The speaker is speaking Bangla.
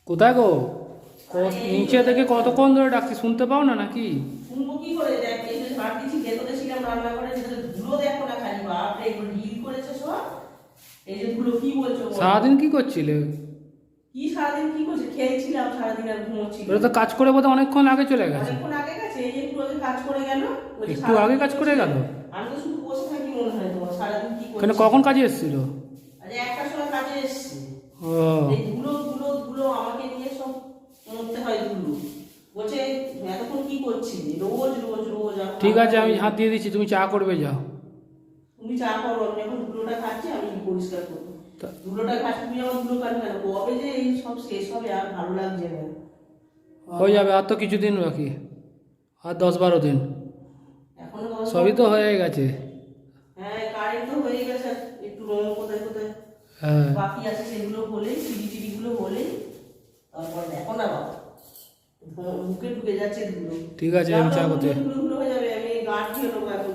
কোথায় গো? নিচে থেকে কতক্ষণ ধরে ডাকছি, শুনতে পাও না নাকি? শুনবো কি করে? দেখ এই যে ভাত দিচ্ছি, ভেতরে ছিলাম রান্না করে, ভেতরে ধুলো দেখো না খালি, বাপরে এগুলো ঢিল করেছে সব। এই যে ধুলো, কি বলছো বলো? সারাদিন কি করছিলে? কি সারাদিন কি করছে? খেয়েছিলাম সারাদিন আর ঘুমোচ্ছিলাম। ওরা তো কাজ করে বোধহয় অনেকক্ষণ আগে চলে গেছে। অনেকক্ষণ আগে গেছে, এই যে একটু আগে কাজ করে গেল। ওই যে একটু সারাদিন আগে কি কাজ করে করছে? গেল? আমি তো শুধু বসে থাকি মনে হয় তোমার, সারাদিন কি কেন, করছে? কখন কাজে এসেছিল? আরে একটার সময় কাজে এসছে। ও, এই ধুলো ধুলো ধুলো আমাকে নিয়ে সব মরতে হয় ধুলো। বলছে এতক্ষণ কি করছিস? রোজ রোজ রোজ ঠিক আছে, আমি হাত দিয়ে দিচ্ছি, তুমি চা করবে যাও। তুমি চা করো, আমি যখন ধুলোটা খাচ্ছি আমি পরিষ্কার করবো। তা- ধুলোটা খাচ্ছি, তুমি আমার ধুলো কাটবে কেন? কবে যে এই সব শেষ হবে আর ভালো লাগছে না। হয়ে যাবে, আর তো কিছুদিন বাকি, আর 10-12 দিন। এখনো সবই তো হয়ে গেছে। হ্যাঁ, কারেন্ট তো হয়ে গেছে, একটু রং কোথায় কোথায় হ্যাঁ, বাকি আছে সেগুলো হলেই, চিড়ি গুলো হলেই তারপর দেখো না বাবা, মুখে ঢুকে যাচ্ছে ধুলো। ঠিক আছে, আমি চা করতে ধুলো ধুলো হয়ে যাবে, আমি গাঁট দিয়ে নেবো এখন।